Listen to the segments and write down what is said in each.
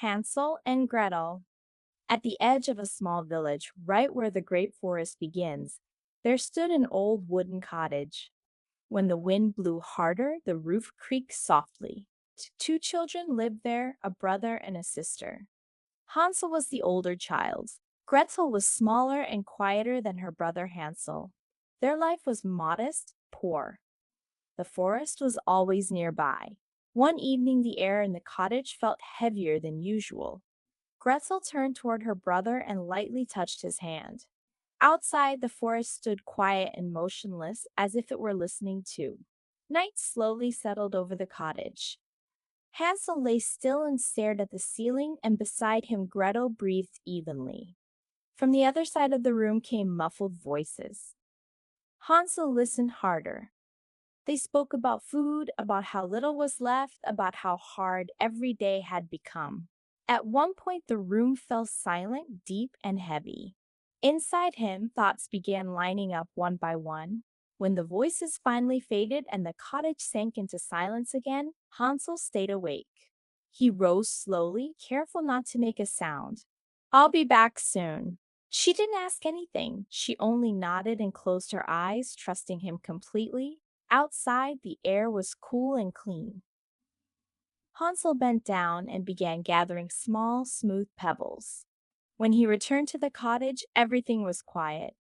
Hansel and Gretel. At the edge of a small village, right where the great forest begins, there stood an old wooden cottage. When the wind blew harder, the roof creaked softly. Two children lived there, a brother and a sister. Hansel was the older child. Gretel was smaller and quieter than her brother Hansel. Their life was modest, poor. The forest was always nearby. One evening, the air in the cottage felt heavier than usual. Gretel turned toward her brother and lightly touched his hand. Outside, the forest stood quiet and motionless, as if it were listening too. Night slowly settled over the cottage. Hansel lay still and stared at the ceiling, and beside him Gretel breathed evenly. From the other side of the room came muffled voices. Hansel listened harder. They spoke about food, about how little was left, about how hard every day had become. At one point, the room fell silent, deep, and heavy. Inside him, thoughts began lining up one by one. When the voices finally faded and the cottage sank into silence again, Hansel stayed awake. He rose slowly, careful not to make a sound. "I'll be back soon." She didn't ask anything. She only nodded and closed her eyes, trusting him completely. Outside, the air was cool and clean. Hansel bent down and began gathering small, smooth pebbles. When he returned to the cottage, everything was quiet.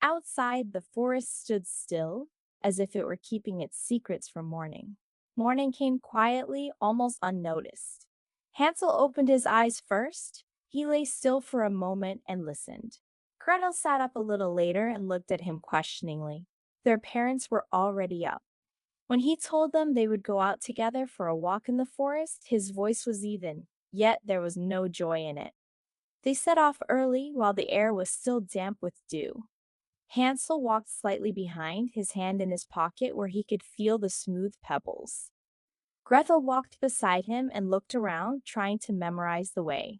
Outside, the forest stood still, as if it were keeping its secrets from morning. Morning came quietly, almost unnoticed. Hansel opened his eyes first. He lay still for a moment and listened. Gretel sat up a little later and looked at him questioningly. Their parents were already up. When he told them they would go out together for a walk in the forest, his voice was even, yet there was no joy in it. They set off early while the air was still damp with dew. Hansel walked slightly behind, his hand in his pocket where he could feel the smooth pebbles. Gretel walked beside him and looked around, trying to memorize the way.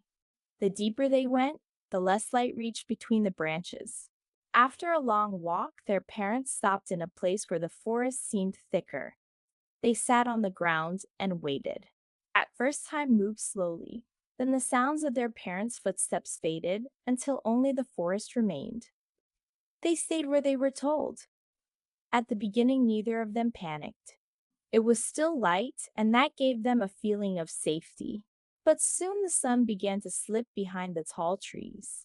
The deeper they went, the less light reached between the branches. After a long walk, their parents stopped in a place where the forest seemed thicker. They sat on the ground and waited. At first, time moved slowly. Then the sounds of their parents' footsteps faded until only the forest remained. They stayed where they were told. At the beginning, neither of them panicked. It was still light, and that gave them a feeling of safety. But soon the sun began to slip behind the tall trees.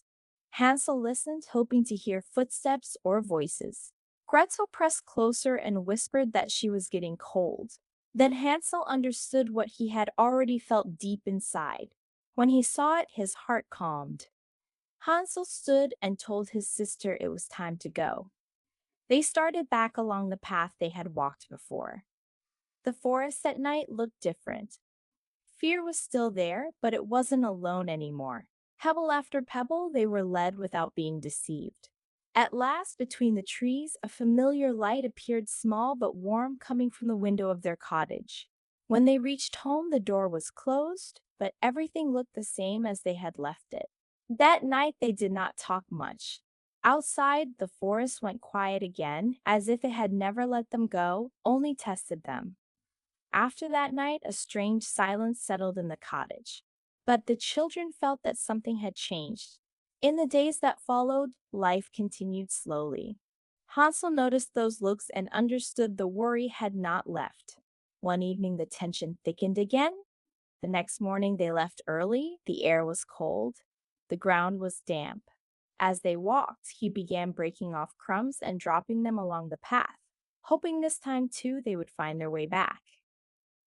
Hansel listened, hoping to hear footsteps or voices. Gretel pressed closer and whispered that she was getting cold. Then Hansel understood what he had already felt deep inside. When he saw it, his heart calmed. Hansel stood and told his sister it was time to go. They started back along the path they had walked before. The forest at night looked different. Fear was still there, but it wasn't alone anymore. Pebble after pebble, they were led without being deceived. At last, between the trees, a familiar light appeared, small but warm, coming from the window of their cottage. When they reached home, the door was closed, but everything looked the same as they had left it. That night, they did not talk much. Outside, the forest went quiet again, as if it had never let them go, only tested them. After that night, a strange silence settled in the cottage. But the children felt that something had changed. In the days that followed, life continued slowly. Hansel noticed those looks and understood the worry had not left. One evening, the tension thickened again. The next morning, they left early. The air was cold. The ground was damp. As they walked, he began breaking off crumbs and dropping them along the path, hoping this time too they would find their way back.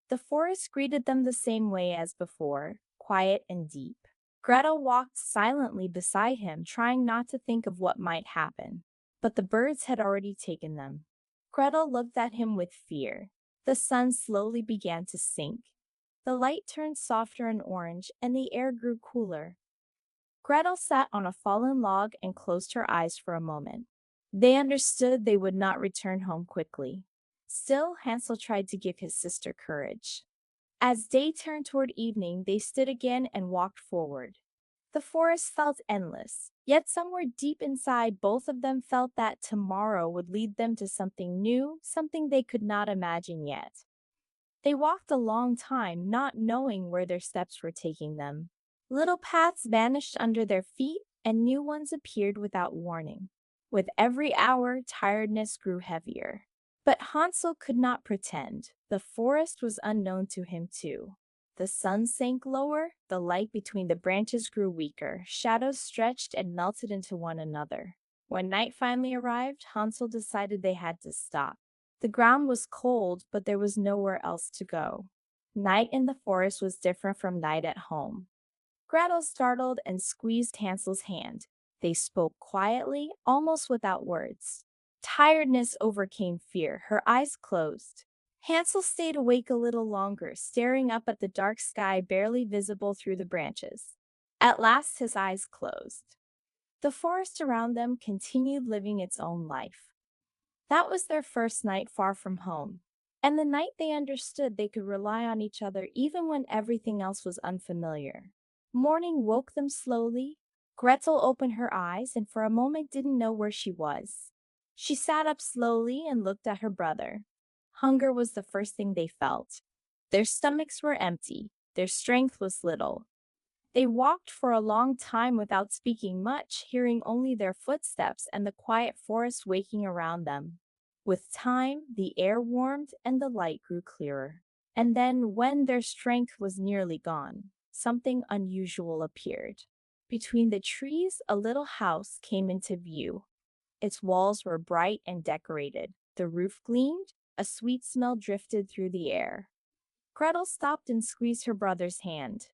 The forest greeted them the same way as before, quiet and deep. Gretel walked silently beside him, trying not to think of what might happen. But the birds had already taken them. Gretel looked at him with fear. The sun slowly began to sink. The light turned softer and orange, and the air grew cooler. Gretel sat on a fallen log and closed her eyes for a moment. They understood they would not return home quickly. Still, Hansel tried to give his sister courage. As day turned toward evening, they stood again and walked forward. The forest felt endless, yet somewhere deep inside, both of them felt that tomorrow would lead them to something new, something they could not imagine yet. They walked a long time, not knowing where their steps were taking them. Little paths vanished under their feet, and new ones appeared without warning. With every hour, tiredness grew heavier. But Hansel could not pretend. The forest was unknown to him too. The sun sank lower, the light between the branches grew weaker, shadows stretched and melted into one another. When night finally arrived, Hansel decided they had to stop. The ground was cold, but there was nowhere else to go. Night in the forest was different from night at home. Gretel startled and squeezed Hansel's hand. They spoke quietly, almost without words. Tiredness overcame fear. Her eyes closed. Hansel stayed awake a little longer, staring up at the dark sky barely visible through the branches. At last his eyes closed. The forest around them continued living its own life. That was their first night far from home, and the night they understood they could rely on each other even when everything else was unfamiliar. Morning woke them slowly. Gretel opened her eyes and for a moment didn't know where she was. She sat up slowly and looked at her brother. Hunger was the first thing they felt. Their stomachs were empty. Their strength was little. They walked for a long time without speaking much, hearing only their footsteps and the quiet forest waking around them. With time, the air warmed and the light grew clearer. And then, when their strength was nearly gone, something unusual appeared. Between the trees, a little house came into view. Its walls were bright and decorated. The roof gleamed. A sweet smell drifted through the air. Gretel stopped and squeezed her brother's hand.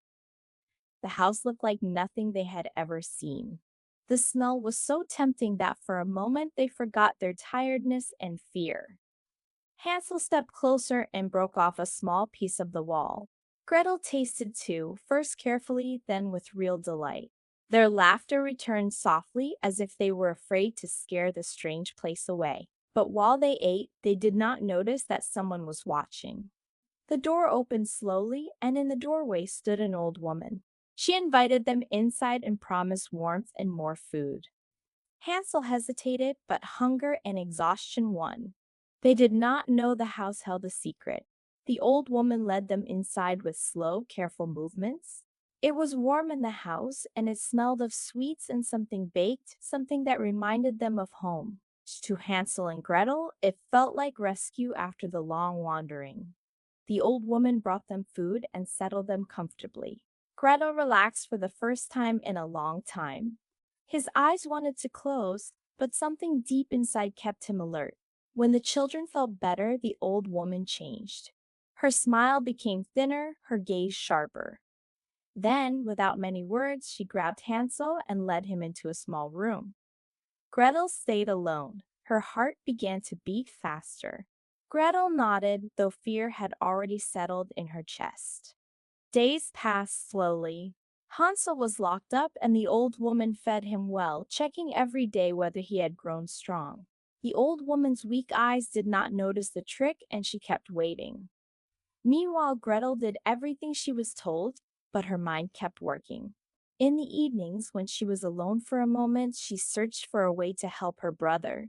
The house looked like nothing they had ever seen. The smell was so tempting that for a moment they forgot their tiredness and fear. Hansel stepped closer and broke off a small piece of the wall. Gretel tasted too, first carefully, then with real delight. Their laughter returned softly as if they were afraid to scare the strange place away. But while they ate, they did not notice that someone was watching. The door opened slowly, and in the doorway stood an old woman. She invited them inside and promised warmth and more food. Hansel hesitated, but hunger and exhaustion won. They did not know the house held a secret. The old woman led them inside with slow, careful movements. It was warm in the house, and it smelled of sweets and something baked, something that reminded them of home. To Hansel and Gretel, it felt like rescue after the long wandering. The old woman brought them food and settled them comfortably. Gretel relaxed for the first time in a long time. His eyes wanted to close, but something deep inside kept him alert. When the children felt better, the old woman changed. Her smile became thinner, her gaze sharper. Then, without many words, she grabbed Hansel and led him into a small room. Gretel stayed alone. Her heart began to beat faster. Gretel nodded, though fear had already settled in her chest. Days passed slowly. Hansel was locked up and the old woman fed him well, checking every day whether he had grown strong. The old woman's weak eyes did not notice the trick and she kept waiting. Meanwhile, Gretel did everything she was told, but her mind kept working. In the evenings, when she was alone for a moment, she searched for a way to help her brother.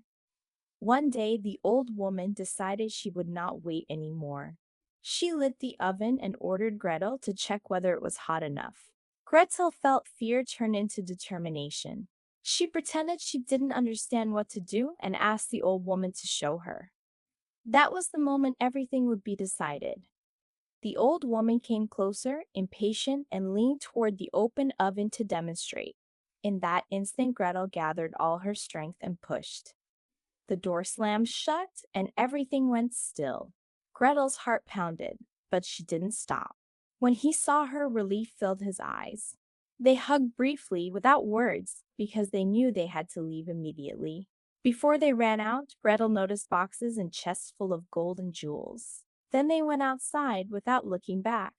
One day, the old woman decided she would not wait anymore. She lit the oven and ordered Gretel to check whether it was hot enough. Gretel felt fear turn into determination. She pretended she didn't understand what to do and asked the old woman to show her. That was the moment everything would be decided. The old woman came closer, impatient, and leaned toward the open oven to demonstrate. In that instant, Gretel gathered all her strength and pushed. The door slammed shut, and everything went still. Gretel's heart pounded, but she didn't stop. When he saw her, relief filled his eyes. They hugged briefly, without words, because they knew they had to leave immediately. Before they ran out, Gretel noticed boxes and chests full of gold and jewels. Then they went outside without looking back.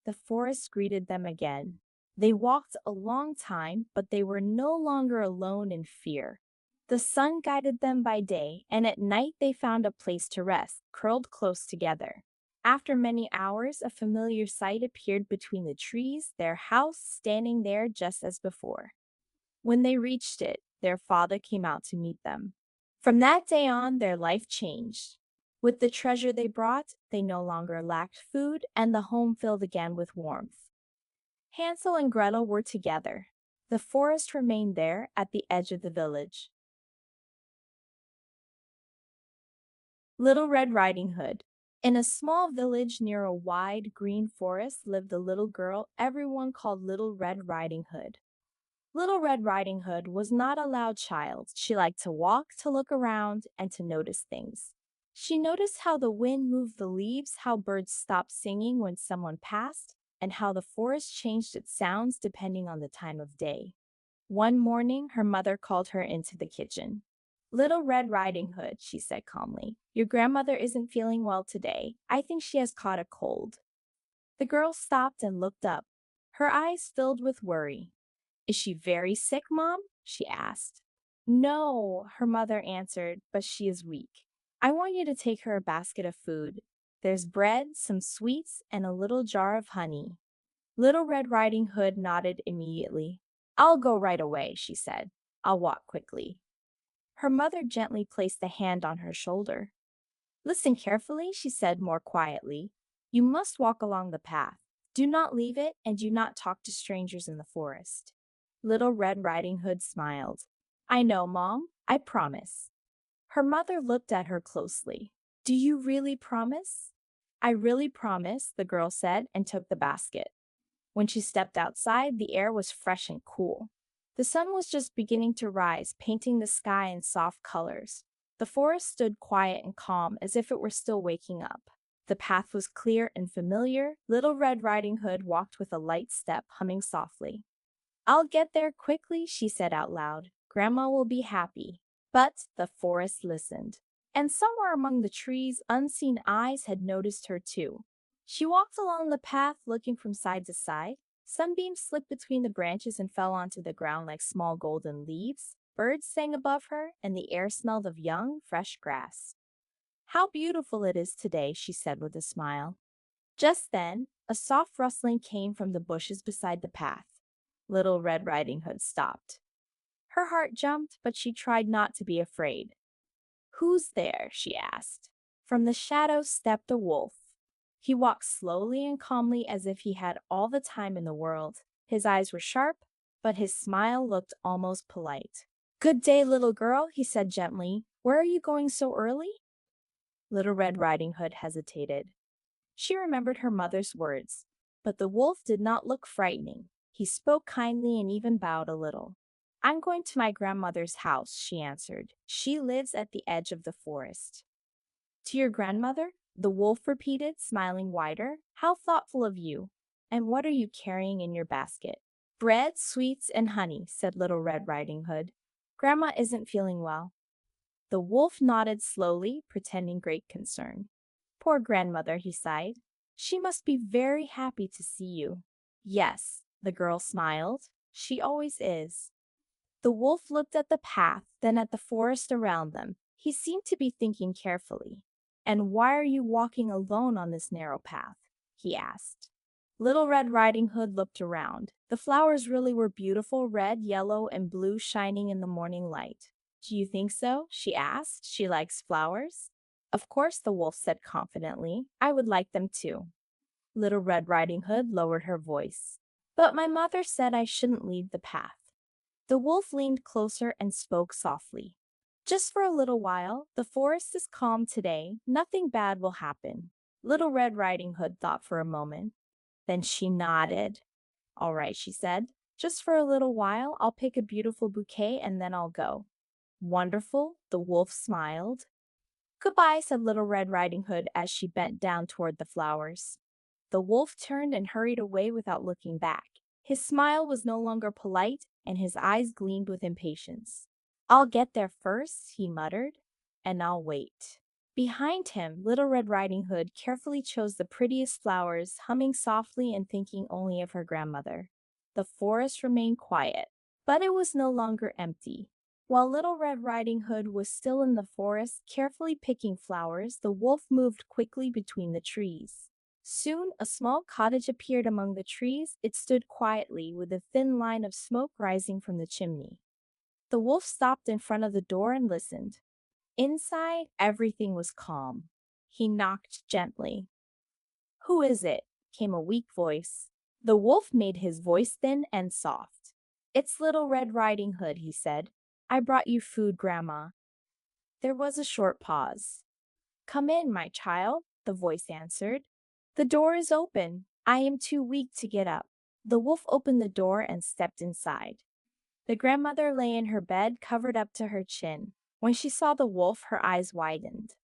The forest greeted them again. They walked a long time, but they were no longer alone in fear. The sun guided them by day, and at night they found a place to rest, curled close together. After many hours, a familiar sight appeared between the trees, their house standing there just as before. When they reached it, their father came out to meet them. From that day on, their life changed. With the treasure they brought, they no longer lacked food, and the home filled again with warmth. Hansel and Gretel were together. The forest remained there at the edge of the village. Little Red Riding Hood. In a small village near a wide, green forest lived a little girl everyone called Little Red Riding Hood. Little Red Riding Hood was not a loud child. She liked to walk, to look around, and to notice things. She noticed how the wind moved the leaves, how birds stopped singing when someone passed, and how the forest changed its sounds depending on the time of day. One morning, her mother called her into the kitchen. Little Red Riding Hood, she said calmly, your grandmother isn't feeling well today. I think she has caught a cold. The girl stopped and looked up. Her eyes filled with worry. Is she very sick, Mom? She asked. No, her mother answered, but she is weak. I want you to take her a basket of food. There's bread, some sweets, and a little jar of honey. Little Red Riding Hood nodded immediately. I'll go right away, she said. I'll walk quickly. Her mother gently placed a hand on her shoulder. Listen carefully, she said more quietly. You must walk along the path. Do not leave it, and do not talk to strangers in the forest. Little Red Riding Hood smiled. I know, Mom. I promise. Her mother looked at her closely. Do you really promise? I really promise, the girl said and took the basket. When she stepped outside, the air was fresh and cool. The sun was just beginning to rise, painting the sky in soft colors. The forest stood quiet and calm, as if it were still waking up. The path was clear and familiar. Little Red Riding Hood walked with a light step, humming softly. I'll get there quickly, she said out loud. Grandma will be happy. But the forest listened. And somewhere among the trees, unseen eyes had noticed her too. She walked along the path, looking from side to side. Sunbeams slipped between the branches and fell onto the ground like small golden leaves. Birds sang above her, and the air smelled of young, fresh grass. How beautiful it is today, she said with a smile. Just then, a soft rustling came from the bushes beside the path. Little Red Riding Hood stopped. Her heart jumped, but she tried not to be afraid. Who's there? She asked. From the shadows stepped a wolf. He walked slowly and calmly as if he had all the time in the world. His eyes were sharp, but his smile looked almost polite. Good day, little girl, he said gently. Where are you going so early? Little Red Riding Hood hesitated. She remembered her mother's words, but the wolf did not look frightening. He spoke kindly and even bowed a little. I'm going to my grandmother's house, she answered. She lives at the edge of the forest. To your grandmother? The wolf repeated, smiling wider. How thoughtful of you. And what are you carrying in your basket? Bread, sweets, and honey, said Little Red Riding Hood. Grandma isn't feeling well. The wolf nodded slowly, pretending great concern. Poor grandmother, he sighed. She must be very happy to see you. Yes, the girl smiled. She always is. The wolf looked at the path, then at the forest around them. He seemed to be thinking carefully. And why are you walking alone on this narrow path? He asked. Little Red Riding Hood looked around. The flowers really were beautiful, red, yellow, and blue, shining in the morning light. Do you think so? She asked. She likes flowers. Of course, the wolf said confidently. I would like them too. Little Red Riding Hood lowered her voice. But my mother said I shouldn't leave the path. The wolf leaned closer and spoke softly. Just for a little while, the forest is calm today. Nothing bad will happen. Little Red Riding Hood thought for a moment. Then she nodded. All right, she said. Just for a little while, I'll pick a beautiful bouquet and then I'll go. Wonderful, the wolf smiled. Goodbye, said Little Red Riding Hood as she bent down toward the flowers. The wolf turned and hurried away without looking back. His smile was no longer polite, and his eyes gleamed with impatience. I'll get there first, he muttered, and I'll wait. Behind him, Little Red Riding Hood carefully chose the prettiest flowers, humming softly and thinking only of her grandmother. The forest remained quiet, but it was no longer empty. While Little Red Riding Hood was still in the forest, carefully picking flowers, the wolf moved quickly between the trees. Soon, a small cottage appeared among the trees. It stood quietly, with a thin line of smoke rising from the chimney. The wolf stopped in front of the door and listened. Inside, everything was calm. He knocked gently. "Who is it?" came a weak voice. The wolf made his voice thin and soft. "It's Little Red Riding Hood," he said. "I brought you food, Grandma." There was a short pause. "Come in, my child," the voice answered. "The door is open. I am too weak to get up." The wolf opened the door and stepped inside. The grandmother lay in her bed, covered up to her chin. When she saw the wolf, her eyes widened.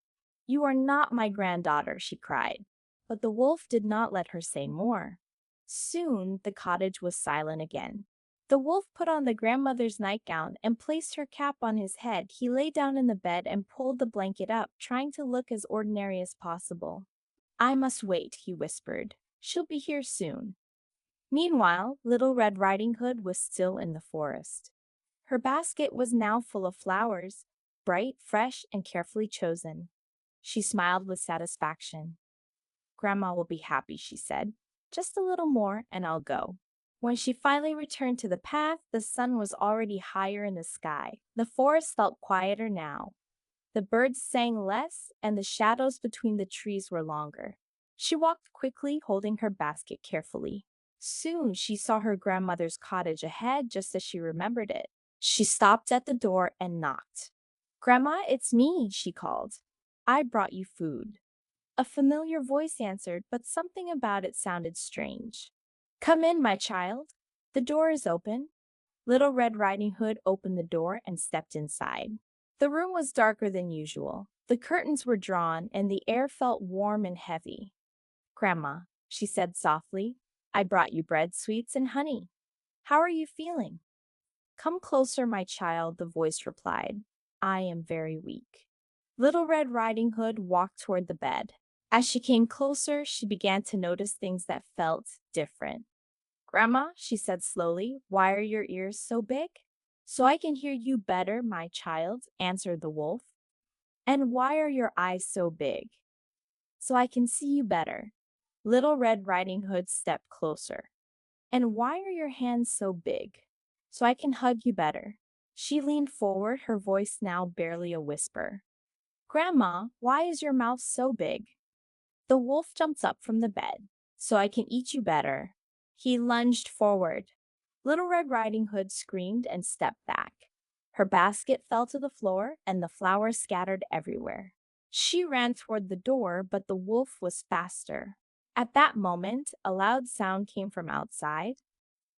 "You are not my granddaughter," she cried. But the wolf did not let her say more. Soon the cottage was silent again. The wolf put on the grandmother's nightgown and placed her cap on his head. He lay down in the bed and pulled the blanket up, trying to look as ordinary as possible. "I must wait," he whispered. "She'll be here soon." Meanwhile, Little Red Riding Hood was still in the forest. Her basket was now full of flowers, bright, fresh, and carefully chosen. She smiled with satisfaction. "Grandma will be happy," she said. "Just a little more, and I'll go." When she finally returned to the path, the sun was already higher in the sky. The forest felt quieter now. The birds sang less, and the shadows between the trees were longer. She walked quickly, holding her basket carefully. Soon she saw her grandmother's cottage ahead, just as she remembered it. She stopped at the door and knocked. "Grandma, it's me," she called. "I brought you food." A familiar voice answered, but something about it sounded strange. "Come in, my child. The door is open." Little Red Riding Hood opened the door and stepped inside. The room was darker than usual. The curtains were drawn, and the air felt warm and heavy. "Grandma," she said softly, "I brought you bread, sweets, and honey. How are you feeling?" "Come closer, my child," the voice replied. "I am very weak." Little Red Riding Hood walked toward the bed. As she came closer, she began to notice things that felt different. "Grandma," she said slowly, "why are your ears so big?" "So I can hear you better, my child," answered the wolf. "And why are your eyes so big?" "So I can see you better." Little Red Riding Hood stepped closer. "And why are your hands so big?" "So I can hug you better." She leaned forward, her voice now barely a whisper. "Grandma, why is your mouth so big?" The wolf jumped up from the bed. "So I can eat you better." He lunged forward. Little Red Riding Hood screamed and stepped back. Her basket fell to the floor, and the flowers scattered everywhere. She ran toward the door, but the wolf was faster. At that moment, a loud sound came from outside.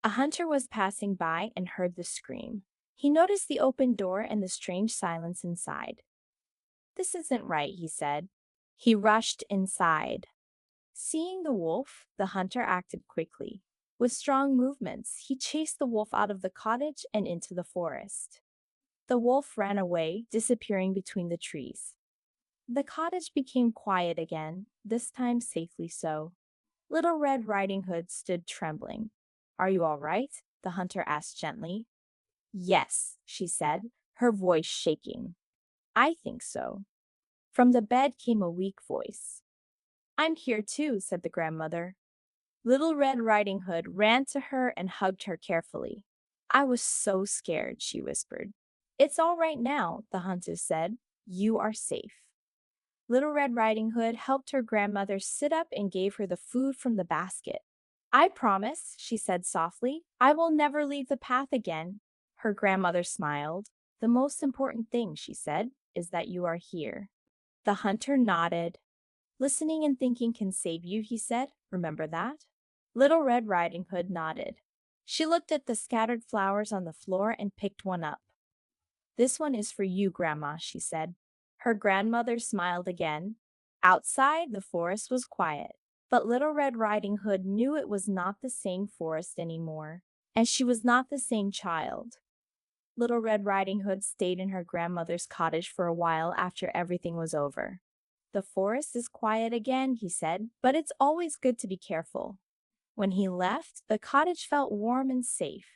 A hunter was passing by and heard the scream. He noticed the open door and the strange silence inside. "This isn't right," he said. He rushed inside. Seeing the wolf, the hunter acted quickly. With strong movements, he chased the wolf out of the cottage and into the forest. The wolf ran away, disappearing between the trees. The cottage became quiet again, this time safely so. Little Red Riding Hood stood trembling. "Are you all right?" the hunter asked gently. "Yes," she said, her voice shaking. "I think so." From the bed came a weak voice. "I'm here too," said the grandmother. Little Red Riding Hood ran to her and hugged her carefully. "I was so scared," she whispered. "It's all right now," the hunter said. "You are safe." Little Red Riding Hood helped her grandmother sit up and gave her the food from the basket. "I promise," she said softly, "I will never leave the path again." Her grandmother smiled. "The most important thing," she said, "is that you are here." The hunter nodded. "Listening and thinking can save you," he said. "Remember that?" Little Red Riding Hood nodded. She looked at the scattered flowers on the floor and picked one up. "This one is for you, Grandma," she said. Her grandmother smiled again. Outside, the forest was quiet, but Little Red Riding Hood knew it was not the same forest anymore, and she was not the same child. Little Red Riding Hood stayed in her grandmother's cottage for a while after everything was over. "The forest is quiet again," he said, "but it's always good to be careful." When he left, the cottage felt warm and safe.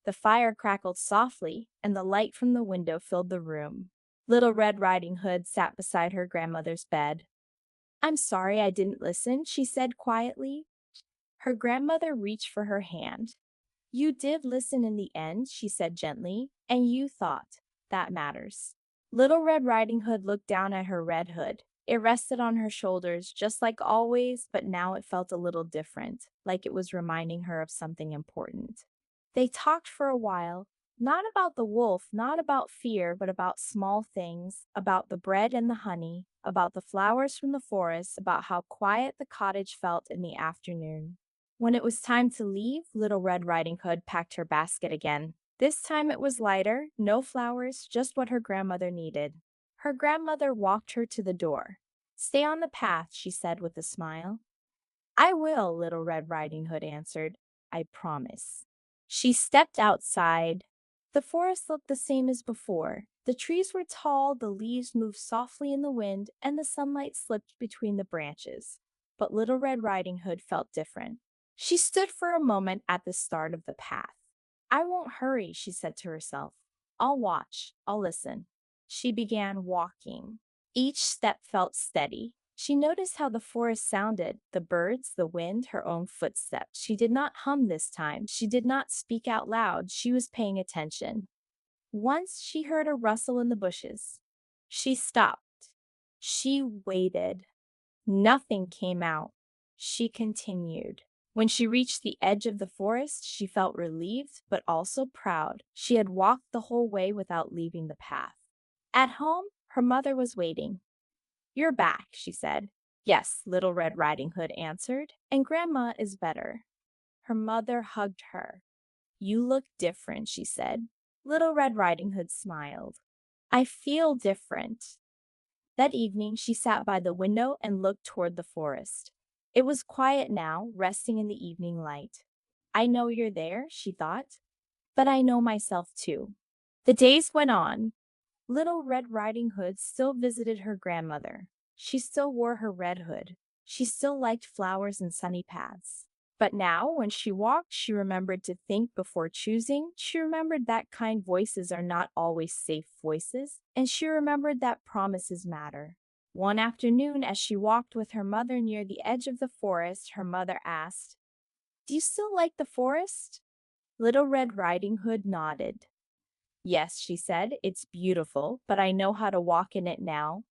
The fire crackled softly, and the light from the window filled the room. Little Red Riding Hood sat beside her grandmother's bed. "I'm sorry I didn't listen," she said quietly. Her grandmother reached for her hand. "You did listen in the end," she said gently, "and you thought. That matters." Little Red Riding Hood looked down at her red hood. It rested on her shoulders, just like always, but now it felt a little different, like it was reminding her of something important. They talked for a while, not about the wolf, not about fear, but about small things, about the bread and the honey, about the flowers from the forest, about how quiet the cottage felt in the afternoon. When it was time to leave, Little Red Riding Hood packed her basket again. This time it was lighter, no flowers, just what her grandmother needed. Her grandmother walked her to the door. "Stay on the path," she said with a smile. "I will," Little Red Riding Hood answered. "I promise." She stepped outside. The forest looked the same as before. The trees were tall, the leaves moved softly in the wind, and the sunlight slipped between the branches. But Little Red Riding Hood felt different. She stood for a moment at the start of the path. "I won't hurry," she said to herself. "I'll watch, I'll listen." She began walking. Each step felt steady. She noticed how the forest sounded, the birds, the wind, her own footsteps. She did not hum this time. She did not speak out loud. She was paying attention. Once she heard a rustle in the bushes. She stopped. She waited. Nothing came out. She continued. When she reached the edge of the forest, she felt relieved, but also proud. She had walked the whole way without leaving the path. At home, her mother was waiting. "You're back," she said. "Yes," Little Red Riding Hood answered, "and Grandma is better." Her mother hugged her. "You look different," she said. Little Red Riding Hood smiled. "I feel different." That evening, she sat by the window and looked toward the forest. It was quiet now, resting in the evening light. "I know you're there," she thought, "but I know myself too." The days went on. Little Red Riding Hood still visited her grandmother. She still wore her red hood. She still liked flowers and sunny paths. But now, when she walked, she remembered to think before choosing. She remembered that kind voices are not always safe voices, and she remembered that promises matter. One afternoon, as she walked with her mother near the edge of the forest, her mother asked, "Do you still like the forest?" Little Red Riding Hood nodded. "Yes," she said, "it's beautiful, but I know how to walk in it now."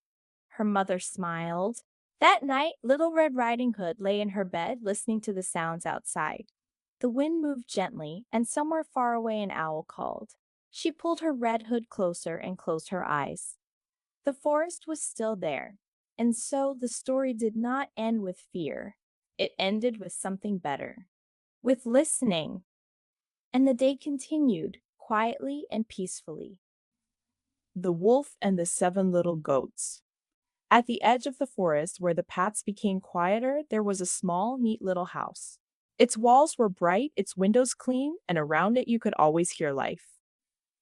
Her mother smiled. That night, Little Red Riding Hood lay in her bed listening to the sounds outside. The wind moved gently, and somewhere far away an owl called. She pulled her red hood closer and closed her eyes. The forest was still there, and so the story did not end with fear. It ended with something better, with listening. And the day continued, quietly and peacefully. The Wolf and the Seven Little Goats. At the edge of the forest, where the paths became quieter, there was a small, neat little house. Its walls were bright, its windows clean, and around it you could always hear life.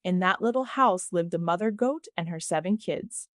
In that little house lived a mother goat and her 7 kids.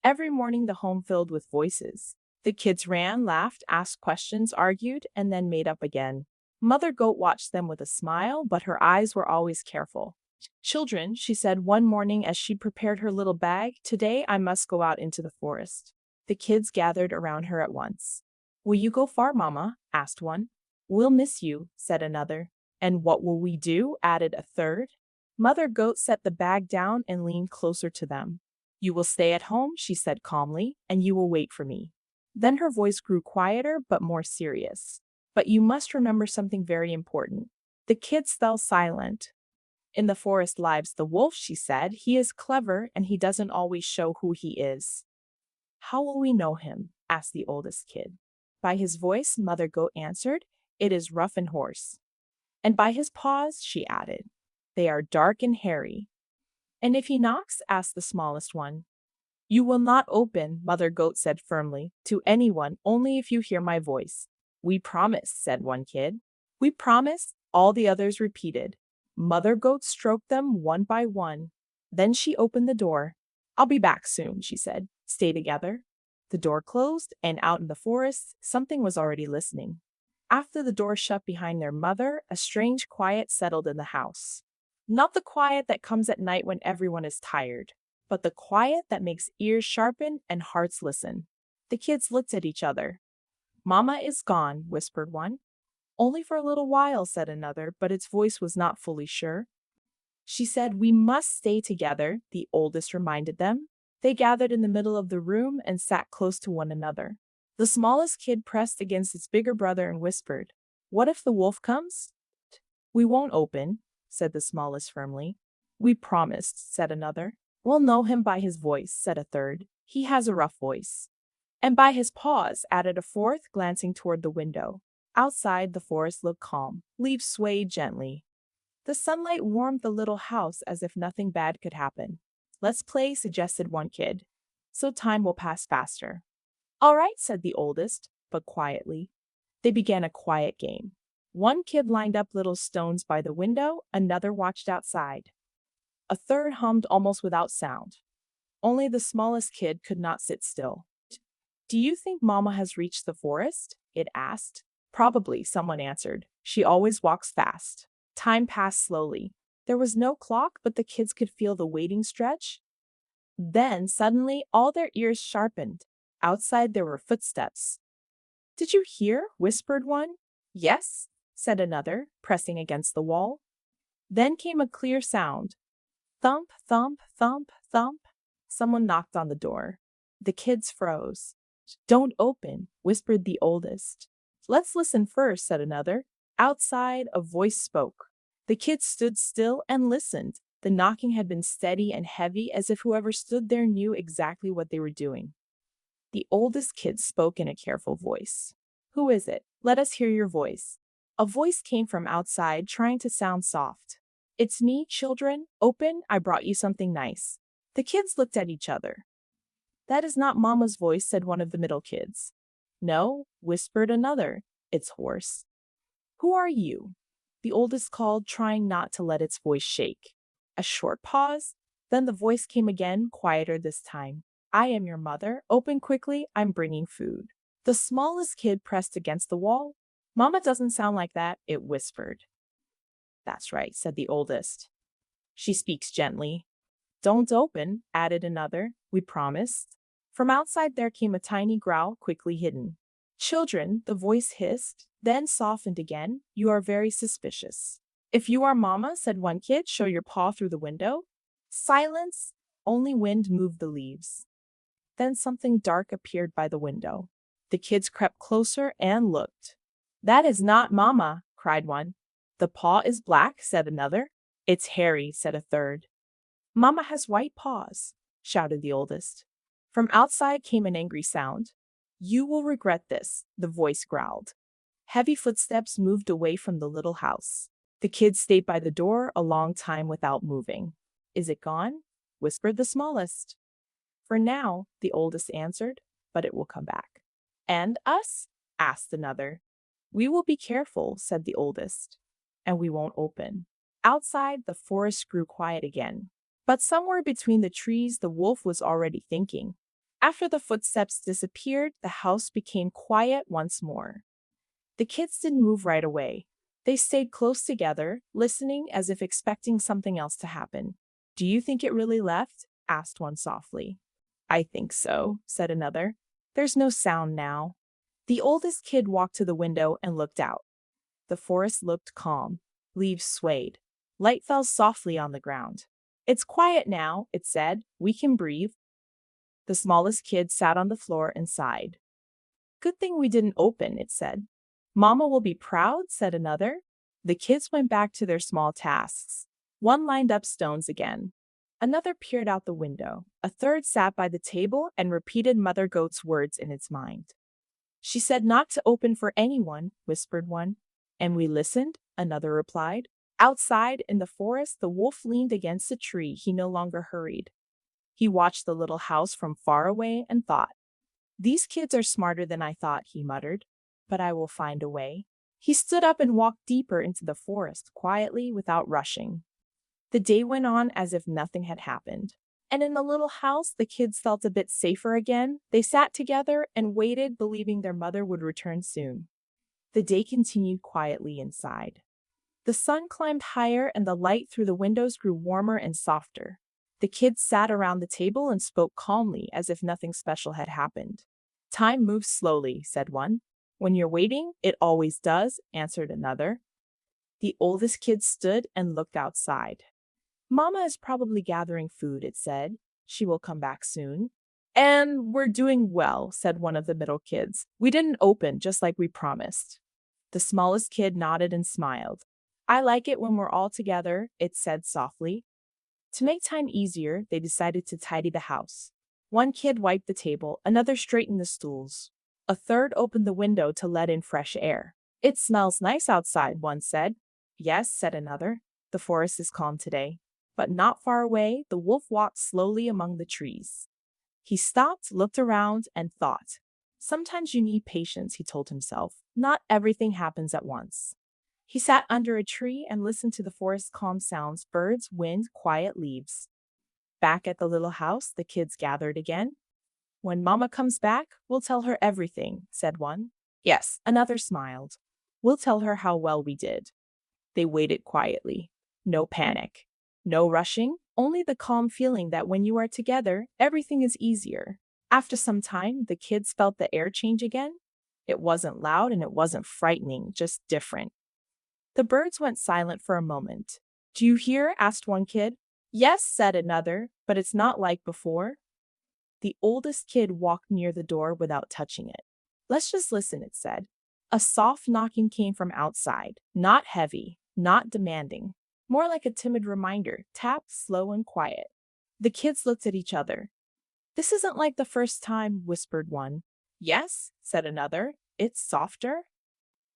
Every morning the home filled with voices. The kids ran, laughed, asked questions, argued, and then made up again. Mother Goat watched them with a smile, but her eyes were always careful. "Children," she said one morning as she prepared her little bag, "today I must go out into the forest." The kids gathered around her at once. "Will you go far, Mama?" asked one. "We'll miss you," said another. "And what will we do?" added a third. Mother Goat set the bag down and leaned closer to them. "You will stay at home," she said calmly, "and you will wait for me." Then her voice grew quieter but more serious. "But you must remember something very important." The kids fell silent. "In the forest lives the wolf," she said. "He is clever and he doesn't always show who he is." "How will we know him?" asked the oldest kid. "By his voice," Mother Goat answered. "It is rough and hoarse." "And by his paws," she added. "They are dark and hairy." "And if he knocks?" asked the smallest one. "You will not open," Mother Goat said firmly, "to anyone, only if you hear my voice." "We promise," said one kid. "We promise," all the others repeated. Mother Goat stroked them one by one. Then she opened the door. "I'll be back soon," she said. "Stay together." The door closed, and out in the forest, something was already listening. After the door shut behind their mother, a strange quiet settled in the house. Not the quiet that comes at night when everyone is tired, but the quiet that makes ears sharpen and hearts listen. The kids looked at each other. "Mama is gone," whispered one. "Only for a little while," said another, but its voice was not fully sure. "She said we must stay together," the oldest reminded them. They gathered in the middle of the room and sat close to one another. The smallest kid pressed against its bigger brother and whispered, "What if the wolf comes?" "We won't open," said the smallest firmly. "We promised," said another. "We'll know him by his voice," said a third. "He has a rough voice." "And by his paws," added a fourth, glancing toward the window. Outside, the forest looked calm. Leaves swayed gently. The sunlight warmed the little house as if nothing bad could happen. "Let's play," suggested one kid, "so time will pass faster." "All right," said the oldest, but quietly. They began a quiet game. One kid lined up little stones by the window, another watched outside. A third hummed almost without sound. Only the smallest kid could not sit still. "Do you think Mama has reached the forest?" it asked. "Probably," someone answered. "She always walks fast." Time passed slowly. There was no clock, but the kids could feel the waiting stretch. Then, suddenly, all their ears sharpened. Outside there were footsteps. "Did you hear?" whispered one. "Yes," said another, pressing against the wall. Then came a clear sound. Thump, thump, thump, thump. Someone knocked on the door. The kids froze. "Don't open," whispered the oldest. "Let's listen first," said another. Outside, a voice spoke. The kids stood still and listened. The knocking had been steady and heavy, as if whoever stood there knew exactly what they were doing. The oldest kid spoke in a careful voice. "Who is it? Let us hear your voice." A voice came from outside, trying to sound soft. "It's me, children. Open, I brought you something nice." The kids looked at each other. "That is not Mama's voice," said one of the middle kids. "No," whispered another. "It's hoarse." "Who are you?" the oldest called, trying not to let its voice shake. A short pause, then the voice came again, quieter this time. "I am your mother. Open quickly, I'm bringing food." The smallest kid pressed against the wall. "Mama doesn't sound like that," it whispered. "That's right," said the oldest. "She speaks gently." "Don't open," added another. "We promised." From outside there came a tiny growl, quickly hidden. "Children," the voice hissed, then softened again, "you are very suspicious." "If you are Mama," said one kid, "show your paw through the window." Silence. Only wind moved the leaves. Then something dark appeared by the window. The kids crept closer and looked. "That is not Mama," cried one. "The paw is black," said another. "It's hairy," said a third. "Mama has white paws," shouted the oldest. From outside came an angry sound. "You will regret this," the voice growled. Heavy footsteps moved away from the little house. The kids stayed by the door a long time without moving. "Is it gone?" whispered the smallest. "For now," the oldest answered, "but it will come back." "And us?" asked another. "We will be careful," said the oldest. "And we won't open." Outside, the forest grew quiet again. But somewhere between the trees, the wolf was already thinking. After the footsteps disappeared, the house became quiet once more. The kids didn't move right away. They stayed close together, listening as if expecting something else to happen. "Do you think it really left?" asked one softly. "I think so," said another. "There's no sound now." The oldest kid walked to the window and looked out. The forest looked calm. Leaves swayed. Light fell softly on the ground. "It's quiet now," it said. "We can breathe." The smallest kid sat on the floor and sighed. "Good thing we didn't open," it said. "Mama will be proud," said another. The kids went back to their small tasks. One lined up stones again. Another peered out the window. A third sat by the table and repeated Mother Goat's words in its mind. "She said not to open for anyone," whispered one. "And we listened," another replied. Outside, in the forest, the wolf leaned against a tree. He no longer hurried. He watched the little house from far away and thought, "These kids are smarter than I thought," he muttered. "But I will find a way." He stood up and walked deeper into the forest, quietly, without rushing. The day went on as if nothing had happened. And in the little house, the kids felt a bit safer again. They sat together and waited, believing their mother would return soon. The day continued quietly inside. The sun climbed higher and the light through the windows grew warmer and softer. The kids sat around the table and spoke calmly as if nothing special had happened. "Time moves slowly," said one. "When you're waiting, it always does," answered another. The oldest kid stood and looked outside. "Mama is probably gathering food," it said. She will come back soon. And we're doing well, said one of the middle kids. We didn't open just like we promised. The smallest kid nodded and smiled. I like it when we're all together, it said softly. To make time easier, they decided to tidy the house. One kid wiped the table, another straightened the stools. A third opened the window to let in fresh air. It smells nice outside, one said. Yes, said another. The forest is calm today. But not far away, the wolf walked slowly among the trees. He stopped, looked around, and thought. Sometimes you need patience, he told himself. Not everything happens at once. He sat under a tree and listened to the forest's calm sounds, birds, wind, quiet leaves. Back at the little house, the kids gathered again. When Mama comes back, we'll tell her everything, said one. Yes, another smiled. We'll tell her how well we did. They waited quietly. No panic. No rushing, only the calm feeling that when you are together, everything is easier. After some time, the kids felt the air change again. It wasn't loud and it wasn't frightening, just different. The birds went silent for a moment. Do you hear? Asked one kid. Yes, said another, but it's not like before. The oldest kid walked near the door without touching it. Let's just listen, it said. A soft knocking came from outside, not heavy, not demanding, more like a timid reminder, tapped slow and quiet. The kids looked at each other. This isn't like the first time, whispered one. Yes, said another. It's softer.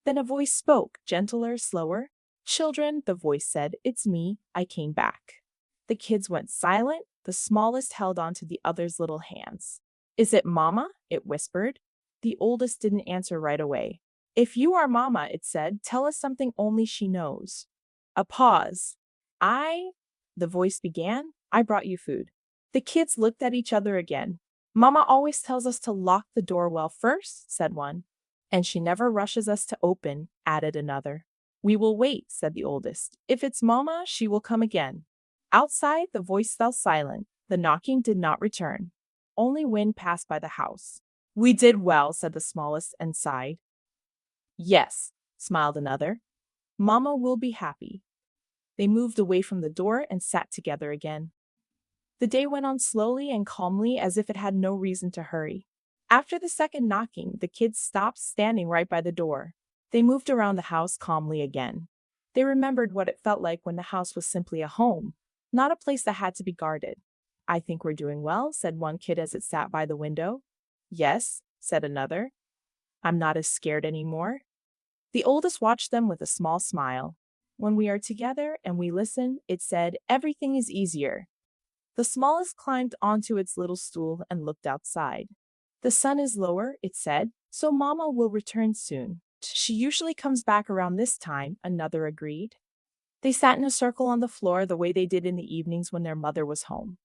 Then a voice spoke, gentler, slower. Children, the voice said, it's me, I came back. The kids went silent. The smallest held onto the other's little hands. Is it Mama? It whispered. The oldest didn't answer right away. If you are Mama, it said, tell us something only she knows. A pause. The voice began, I brought you food. The kids looked at each other again. Mama always tells us to lock the door well first, said one. And she never rushes us to open, added another. We will wait, said the oldest. If it's Mama, she will come again. Outside, the voice fell silent. The knocking did not return. Only wind passed by the house. We did well, said the smallest and sighed. Yes, smiled another. Mama will be happy. They moved away from the door and sat together again. The day went on slowly and calmly as if it had no reason to hurry. After the second knocking, the kids stopped standing right by the door. They moved around the house calmly again. They remembered what it felt like when the house was simply a home, not a place that had to be guarded. I think we're doing well, said one kid as it sat by the window. Yes, said another. I'm not as scared anymore. The oldest watched them with a small smile. When we are together and we listen, it said, everything is easier. The smallest climbed onto its little stool and looked outside. The sun is lower, it said, so Mama will return soon. She usually comes back around this time, another agreed. They sat in a circle on the floor the way they did in the evenings when their mother was home.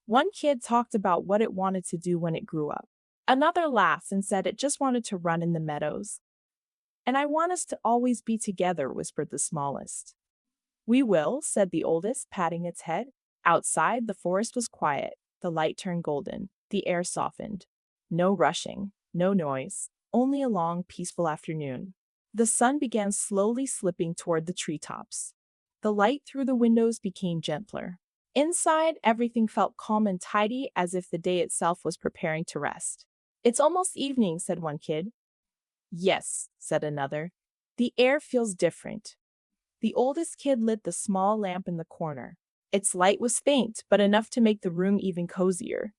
One kid talked about what it wanted to do when it grew up. Another laughed and said it just wanted to run in the meadows. And I want us to always be together, whispered the smallest. We will, said the oldest, patting its head. Outside, the forest was quiet. The light turned golden. The air softened. No rushing, no noise, only a long, peaceful afternoon. The sun began slowly slipping toward the treetops. The light through the windows became gentler. Inside, everything felt calm and tidy, as if the day itself was preparing to rest. It's almost evening, said one kid. Yes, said another. The air feels different. The oldest kid lit the small lamp in the corner. Its light was faint, but enough to make the room even cozier.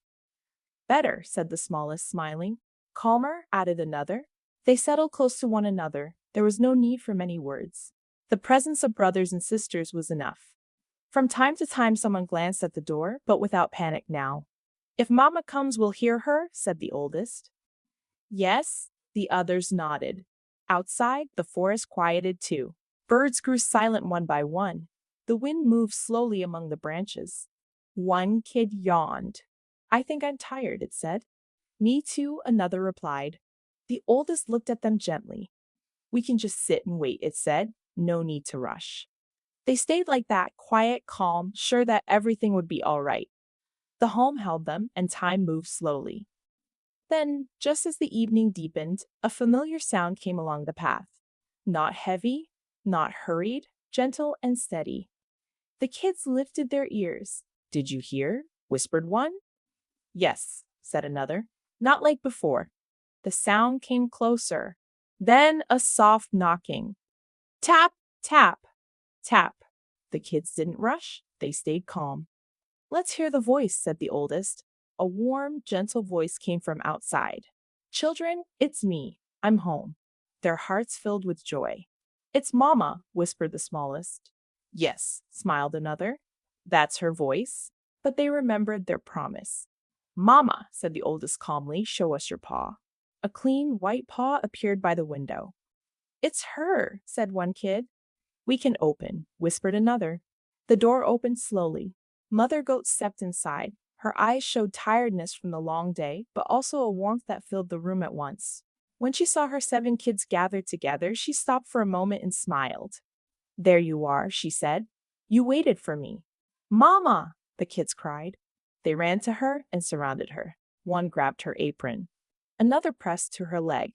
Better, said the smallest, smiling. Calmer, added another. They settled close to one another. There was no need for many words. The presence of brothers and sisters was enough. From time to time, someone glanced at the door, but without panic now. If Mama comes, we'll hear her, said the oldest. Yes, the others nodded. Outside, the forest quieted too. Birds grew silent one by one. The wind moved slowly among the branches. One kid yawned. I think I'm tired, it said. Me too, another replied. The oldest looked at them gently. We can just sit and wait, it said. No need to rush. They stayed like that, quiet, calm, sure that everything would be all right. The home held them, and time moved slowly. Then, just as the evening deepened, a familiar sound came along the path. Not heavy, not hurried, gentle and steady. The kids lifted their ears. Did you hear? Whispered one. Yes, said another. Not like before. The sound came closer. Then a soft knocking. Tap, tap, tap. The kids didn't rush. They stayed calm. Let's hear the voice, said the oldest. A warm, gentle voice came from outside. Children, it's me. I'm home. Their hearts filled with joy. It's Mama, whispered the smallest. Yes, smiled another. That's her voice. But they remembered their promise. Mama, said the oldest calmly, show us your paw. A clean, white paw appeared by the window. It's her, said one kid. We can open, whispered another. The door opened slowly. Mother Goat stepped inside. Her eyes showed tiredness from the long day, but also a warmth that filled the room at once. When she saw her 7 kids gathered together, she stopped for a moment and smiled. There you are, she said. You waited for me. Mama, the kids cried. They ran to her and surrounded her. One grabbed her apron. Another pressed to her leg.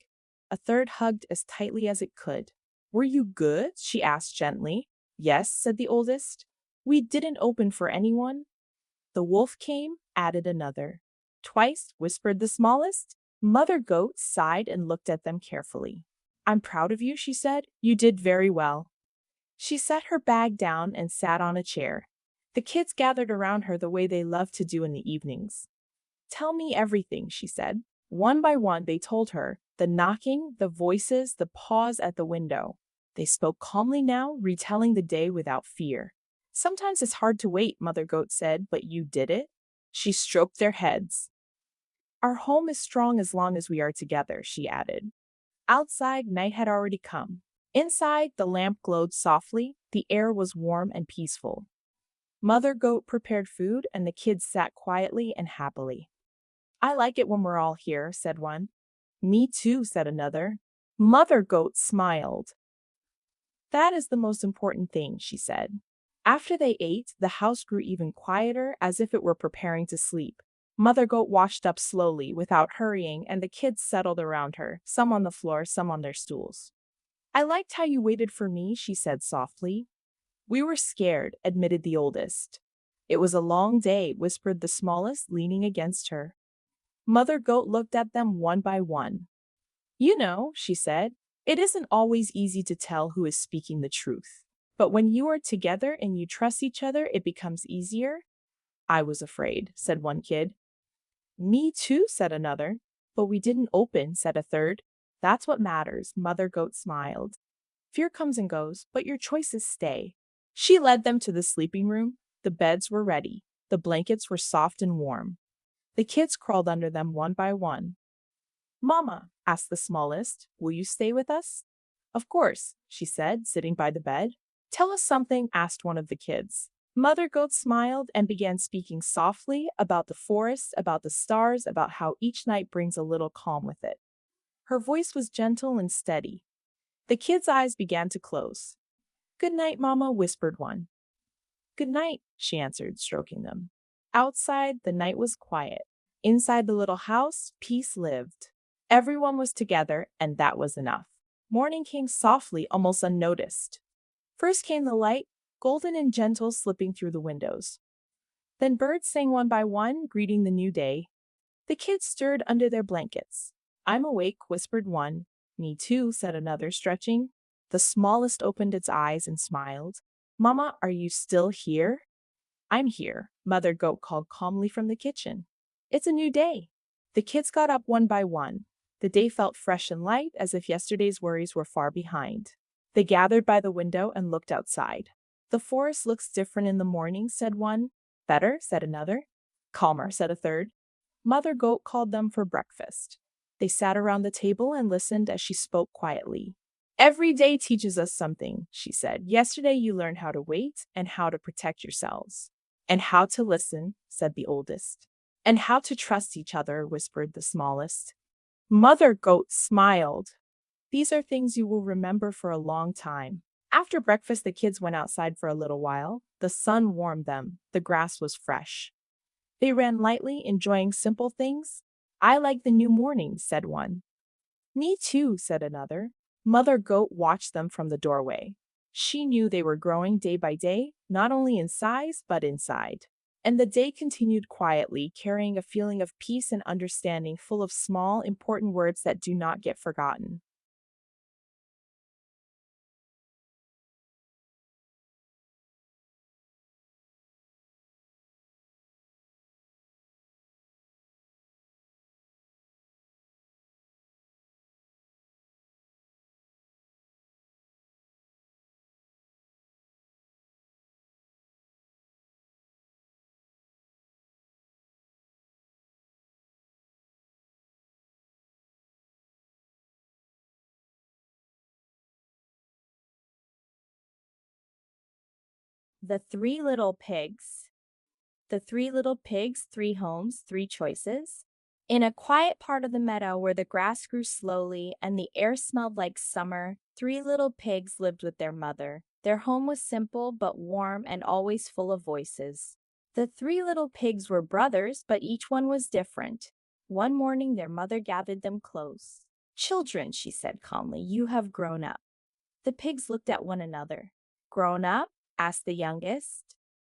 A third hugged as tightly as it could. Were you good? She asked gently. Yes, said the oldest. We didn't open for anyone. The wolf came, added another. Twice, whispered the smallest. Mother Goat sighed and looked at them carefully. I'm proud of you, she said. You did very well. She set her bag down and sat on a chair. The kids gathered around her the way they loved to do in the evenings. Tell me everything, she said. One by one, they told her, the knocking, the voices, the pause at the window. They spoke calmly now, retelling the day without fear. Sometimes it's hard to wait, Mother Goat said, but you did it. She stroked their heads. Our home is strong as long as we are together, she added. Outside, night had already come. Inside, the lamp glowed softly. The air was warm and peaceful. Mother Goat prepared food, and the kids sat quietly and happily. I like it when we're all here, said one. Me too, said another. Mother Goat smiled. That is the most important thing, she said. After they ate, the house grew even quieter, as if it were preparing to sleep. Mother Goat washed up slowly, without hurrying, and the kids settled around her, some on the floor, some on their stools. I liked how you waited for me, she said softly. We were scared, admitted the oldest. It was a long day, whispered the smallest, leaning against her. Mother Goat looked at them one by one. You know, she said, it isn't always easy to tell who is speaking the truth. But when you are together and you trust each other, it becomes easier. I was afraid, said one kid. Me too, said another. But we didn't open, said a third. That's what matters, Mother Goat smiled. Fear comes and goes, but your choices stay. She led them to the sleeping room. The beds were ready. The blankets were soft and warm. The kids crawled under them one by one. Mama, asked the smallest, will you stay with us? Of course, she said, sitting by the bed. Tell us something, asked one of the kids. Mother Goat smiled and began speaking softly about the forest, about the stars, about how each night brings a little calm with it. Her voice was gentle and steady. The kids' eyes began to close. Good night, Mama, whispered one. Good night, she answered, stroking them. Outside, the night was quiet. Inside the little house, peace lived. Everyone was together, and that was enough. Morning came softly, almost unnoticed. First came the light, golden and gentle, slipping through the windows. Then birds sang one by one, greeting the new day. The kids stirred under their blankets. I'm awake, whispered one. Me too, said another, stretching. The smallest opened its eyes and smiled. Mama, are you still here? I'm here, Mother Goat called calmly from the kitchen. It's a new day. The kids got up one by one. The day felt fresh and light, as if yesterday's worries were far behind. They gathered by the window and looked outside. The forest looks different in the morning, said one. Better, said another. Calmer, said a third. Mother Goat called them for breakfast. They sat around the table and listened as she spoke quietly. Every day teaches us something, she said. Yesterday you learned how to wait and how to protect yourselves. And how to listen, said the oldest. And how to trust each other, whispered the smallest. Mother Goat smiled. These are things you will remember for a long time. After breakfast, the kids went outside for a little while. The sun warmed them. The grass was fresh. They ran lightly, enjoying simple things. I like the new morning, said one. Me too, said another. Mother Goat watched them from the doorway. She knew they were growing day by day, not only in size, but inside. And the day continued quietly, carrying a feeling of peace and understanding full of small, important words that do not get forgotten. The Three Little Pigs. The Three Little Pigs, Three Homes, Three Choices. In a quiet part of the meadow where the grass grew slowly and the air smelled like summer, three little pigs lived with their mother. Their home was simple but warm and always full of voices. The three little pigs were brothers, but each one was different. One morning, their mother gathered them close. "Children," she said calmly, "you have grown up." The pigs looked at one another. "Grown up?" asked the youngest.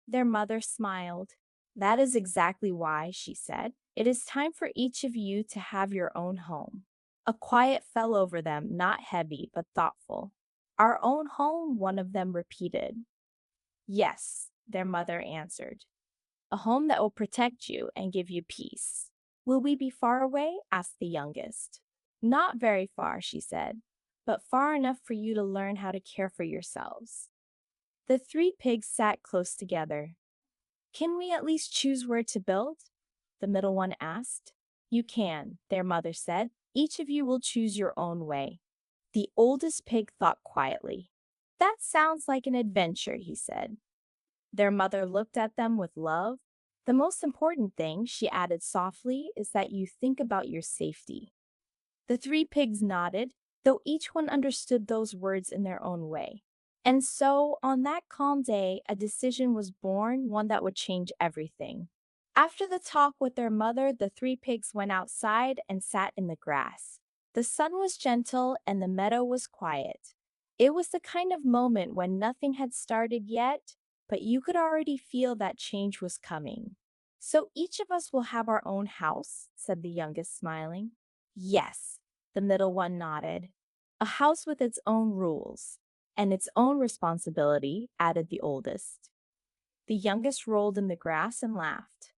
Their mother smiled. "That is exactly why," she said. "It is time for each of you to have your own home." A quiet fell over them, not heavy, but thoughtful. "Our own home," one of them repeated. "Yes," their mother answered. "A home that will protect you and give you peace." "Will we be far away?" asked the youngest. "Not very far," she said, "but far enough for you to learn how to care for yourselves." The three pigs sat close together. "Can we at least choose where to build?" the middle one asked. "You can," their mother said. "Each of you will choose your own way." The oldest pig thought quietly. "That sounds like an adventure," he said. Their mother looked at them with love. "The most important thing," she added softly, "is that you think about your safety." The three pigs nodded, though each one understood those words in their own way. And so, on that calm day, a decision was born, one that would change everything. After the talk with their mother, the three pigs went outside and sat in the grass. The sun was gentle and the meadow was quiet. It was the kind of moment when nothing had started yet, but you could already feel that change was coming. "So each of us will have our own house," said the youngest, smiling. "Yes," the middle one nodded. "A house with its own rules. And its own responsibility," added the oldest. The youngest rolled in the grass and laughed.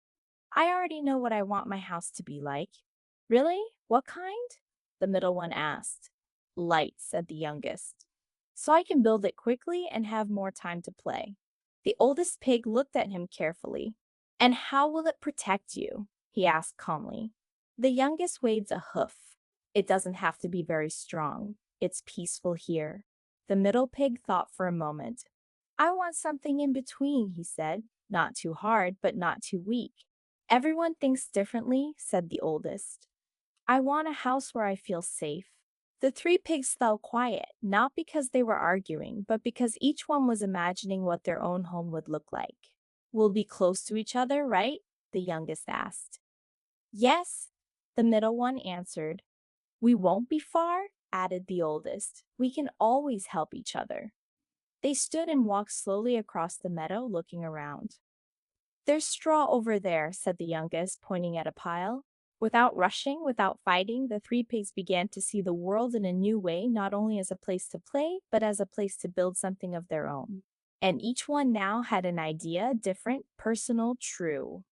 "I already know what I want my house to be like." "Really? What kind?" the middle one asked. "Light," said the youngest. "So I can build it quickly and have more time to play." The oldest pig looked at him carefully. "And how will it protect you?" he asked calmly. The youngest waved a hoof. "It doesn't have to be very strong. It's peaceful here." The middle pig thought for a moment. "I want something in between," he said. "Not too hard, but not too weak." "Everyone thinks differently," said the oldest. "I want a house where I feel safe." The three pigs fell quiet, not because they were arguing, but because each one was imagining what their own home would look like. "We'll be close to each other, right?" the youngest asked. "Yes," the middle one answered. "We won't be far," added the oldest. "We can always help each other." They stood and walked slowly across the meadow, looking around. "There's straw over there," said the youngest, pointing at a pile. Without rushing, without fighting, the three pigs began to see the world in a new way, not only as a place to play, but as a place to build something of their own. And each one now had an idea, different, personal, true.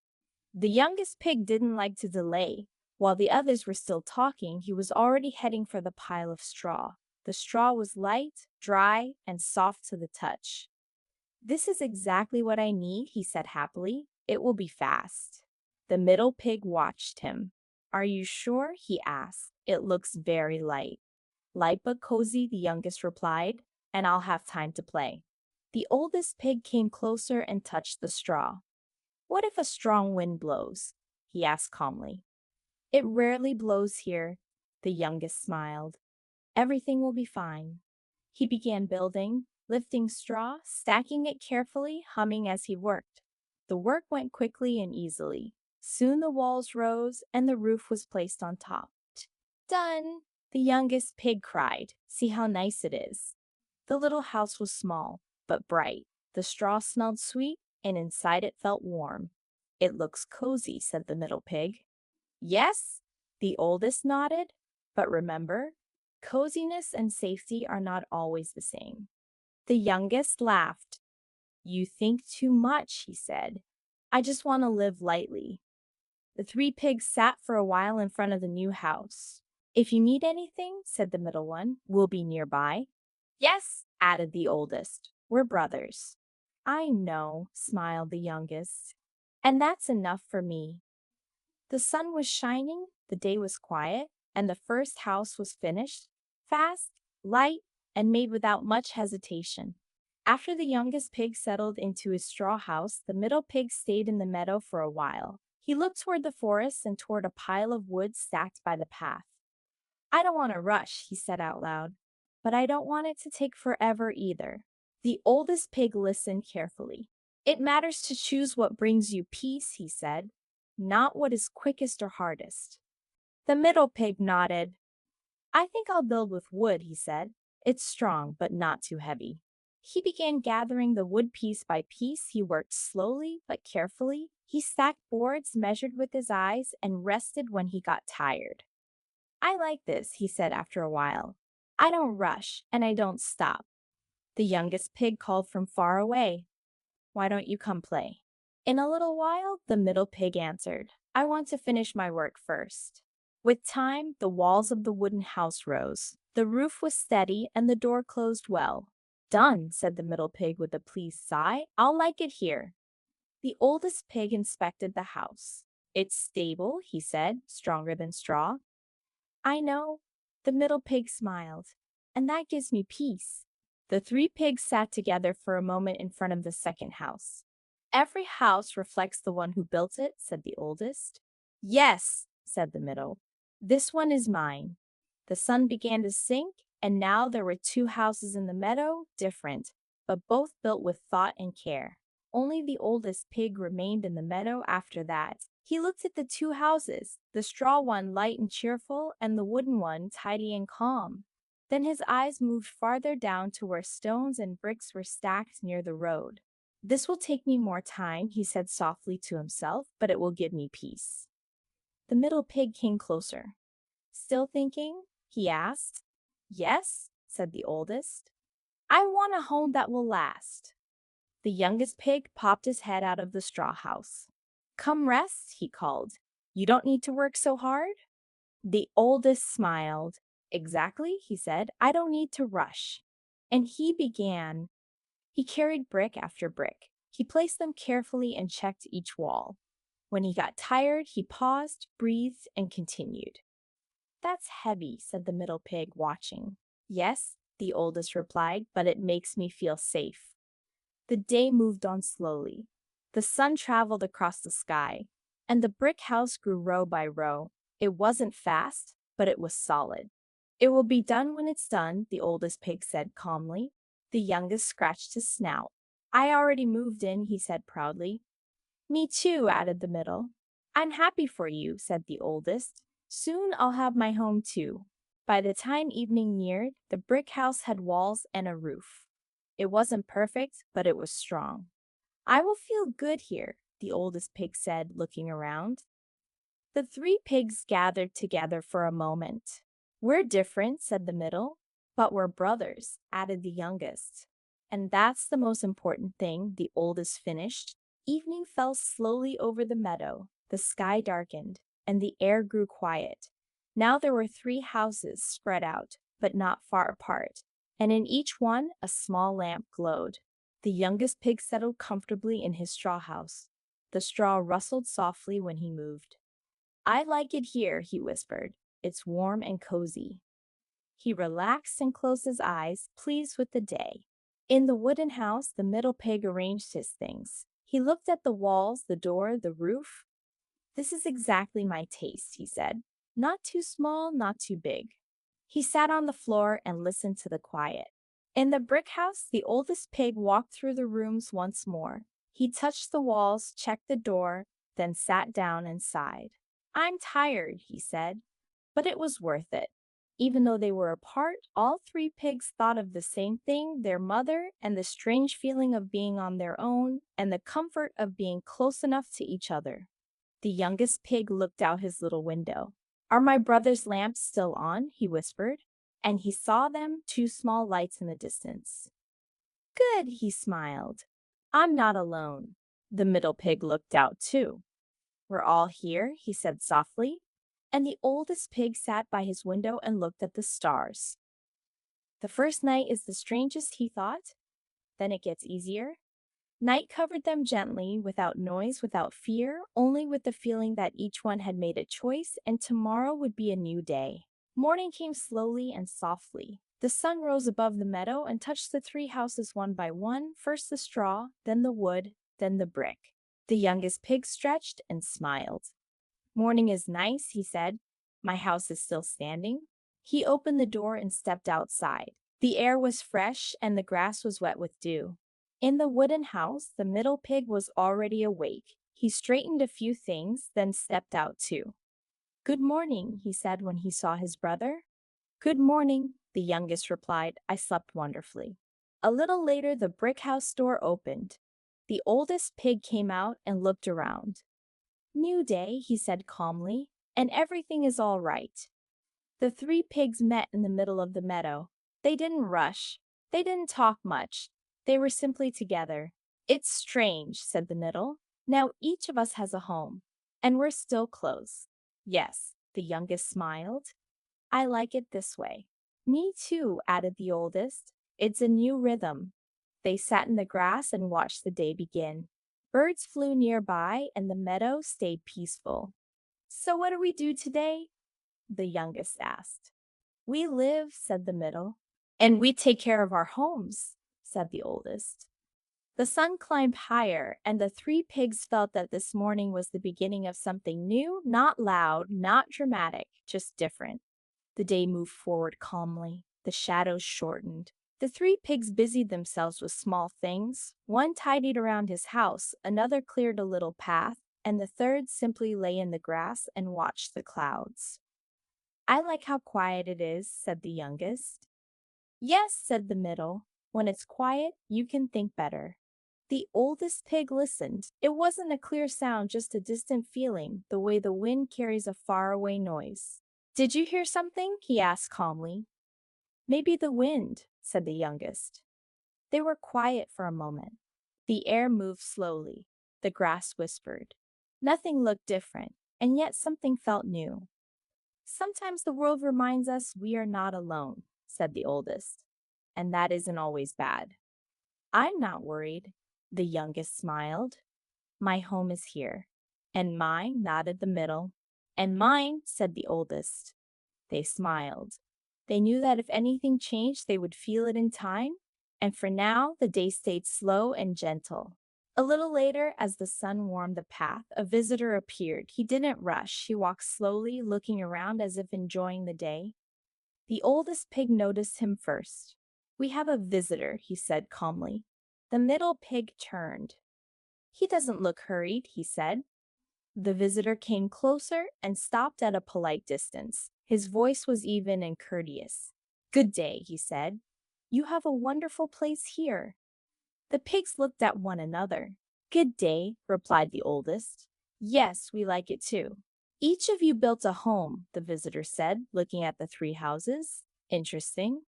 The youngest pig didn't like to delay. While the others were still talking, he was already heading for the pile of straw. The straw was light, dry, and soft to the touch. "This is exactly what I need," he said happily. "It will be fast." The middle pig watched him. "Are you sure?" he asked. "It looks very light." "Light but cozy," the youngest replied, "and I'll have time to play." The oldest pig came closer and touched the straw. "What if a strong wind blows?" he asked calmly. "It rarely blows here," the youngest smiled. "Everything will be fine." He began building, lifting straw, stacking it carefully, humming as he worked. The work went quickly and easily. Soon the walls rose and the roof was placed on top. "Done!" the youngest pig cried. "See how nice it is." The little house was small, but bright. The straw smelled sweet, and inside it felt warm. It looks cozy, said the middle pig. Yes, the oldest nodded. But remember, coziness and safety are not always the same. The youngest laughed. You think too much, he said. I just want to live lightly. The three pigs sat for a while in front of the new house. If you need anything, said the middle one, we'll be nearby. Yes, added the oldest. We're brothers. I know, smiled the youngest. And that's enough for me. The sun was shining, the day was quiet, and the first house was finished, fast, light, and made without much hesitation. After the youngest pig settled into his straw house, the middle pig stayed in the meadow for a while. He looked toward the forest and toward a pile of wood stacked by the path. I don't want to rush, he said out loud, but I don't want it to take forever either. The oldest pig listened carefully. It matters to choose what brings you peace, he said, not what is quickest or hardest. The middle pig nodded. I think I'll build with wood, he said. It's strong, but not too heavy. He began gathering the wood piece by piece. He worked slowly but carefully. He stacked boards, measured with his eyes, and rested when he got tired. I like this, he said after a while. I don't rush, and I don't stop. The youngest pig called from far away. Why don't you come play? In a little while, the middle pig answered. I want to finish my work first. With time, the walls of the wooden house rose. The roof was steady, and the door closed well. Done, said the middle pig with a pleased sigh. I'll like it here. The oldest pig inspected the house. It's stable, he said, stronger than straw. I know. The middle pig smiled. And that gives me peace. The three pigs sat together for a moment in front of the second house. Every house reflects the one who built it, said the oldest. Yes, said the middle. This one is mine. The sun began to sink, and now there were two houses in the meadow, different, but both built with thought and care. Only the oldest pig remained in the meadow after that. He looked at the two houses, the straw one light and cheerful, and the wooden one tidy and calm. Then his eyes moved farther down to where stones and bricks were stacked near the road. This will take me more time, he said softly to himself, but it will give me peace. The middle pig came closer. Still thinking? He asked. Yes, said the oldest. I want a home that will last. The youngest pig popped his head out of the straw house. Come rest, he called. You don't need to work so hard? The oldest smiled. Exactly, he said. I don't need to rush. And he began. He carried brick after brick. He placed them carefully and checked each wall. When he got tired, he paused, breathed, and continued. That's heavy, said the middle pig, watching. Yes, the oldest replied, but it makes me feel safe. The day moved on slowly. The sun traveled across the sky, and the brick house grew row by row. It wasn't fast, but it was solid. It will be done when it's done, the oldest pig said calmly. The youngest scratched his snout. I already moved in, he said proudly. Me too, added the middle. I'm happy for you, said the oldest. Soon I'll have my home too. By the time evening neared, the brick house had walls and a roof. It wasn't perfect, but it was strong. I will feel good here, the oldest pig said, looking around. The three pigs gathered together for a moment. We're different, said the middle, but we're brothers, added the youngest. And that's the most important thing, the oldest finished. Evening fell slowly over the meadow. The sky darkened, and the air grew quiet. Now there were three houses spread out, but not far apart, and in each one a small lamp glowed. The youngest pig settled comfortably in his straw house. The straw rustled softly when he moved. I like it here, he whispered. It's warm and cozy. He relaxed and closed his eyes, pleased with the day. In the wooden house, the middle pig arranged his things. He looked at the walls, the door, the roof. This is exactly my taste, he said. Not too small, not too big. He sat on the floor and listened to the quiet. In the brick house, the oldest pig walked through the rooms once more. He touched the walls, checked the door, then sat down and sighed. I'm tired, he said, but it was worth it. Even though they were apart, all three pigs thought of the same thing, their mother, and the strange feeling of being on their own, and the comfort of being close enough to each other. The youngest pig looked out his little window. "Are my brother's lamps still on?" he whispered, and he saw them, two small lights in the distance. "Good," he smiled. "I'm not alone." The middle pig looked out too. "We're all here," he said softly, and the oldest pig sat by his window and looked at the stars. The first night is the strangest, he thought. Then it gets easier. Night covered them gently, without noise, without fear, only with the feeling that each one had made a choice and tomorrow would be a new day. Morning came slowly and softly. The sun rose above the meadow and touched the three houses one by one, first the straw, then the wood, then the brick. The youngest pig stretched and smiled. "Morning is nice," he said. "My house is still standing." He opened the door and stepped outside. The air was fresh and the grass was wet with dew. In the wooden house, the middle pig was already awake. He straightened a few things, then stepped out too. "Good morning," he said when he saw his brother. "Good morning," the youngest replied. "I slept wonderfully." A little later, the brick house door opened. The oldest pig came out and looked around. "New day," he said calmly, "and everything is all right." The three pigs met in the middle of the meadow. They didn't rush. They didn't talk much. They were simply together. "It's strange," said the middle. "Now each of us has a home, and we're still close." "Yes," the youngest smiled. "I like it this way." "Me too," added the oldest. "It's a new rhythm." They sat in the grass and watched the day begin. Birds flew nearby, and the meadow stayed peaceful. "So what do we do today?" the youngest asked. "We live," said the middle. "And we take care of our homes," said the oldest. The sun climbed higher, and the three pigs felt that this morning was the beginning of something new, not loud, not dramatic, just different. The day moved forward calmly. The shadows shortened. The three pigs busied themselves with small things. One tidied around his house, another cleared a little path, and the third simply lay in the grass and watched the clouds. "I like how quiet it is," said the youngest. "Yes," said the middle. "When it's quiet, you can think better." The oldest pig listened. It wasn't a clear sound, just a distant feeling, the way the wind carries a faraway noise. "Did you hear something?" he asked calmly. "Maybe the wind," said the youngest. They were quiet for a moment. The air moved slowly. The grass whispered. Nothing looked different, and yet something felt new. "Sometimes the world reminds us we are not alone," said the oldest. "And that isn't always bad." "I'm not worried," the youngest smiled. "My home is here." "And mine," nodded the middle. "And mine," said the oldest. They smiled. They knew that if anything changed, they would feel it in time, and for now, the day stayed slow and gentle. A little later, as the sun warmed the path, a visitor appeared. He didn't rush. He walked slowly, looking around as if enjoying the day. The oldest pig noticed him first. "We have a visitor," he said calmly. The middle pig turned. "He doesn't look hurried," he said. The visitor came closer and stopped at a polite distance. His voice was even and courteous. "Good day," he said. "You have a wonderful place here." The pigs looked at one another. "Good day," replied the oldest. "Yes, we like it too." "Each of you built a home," the visitor said, looking at the three houses. "Interesting."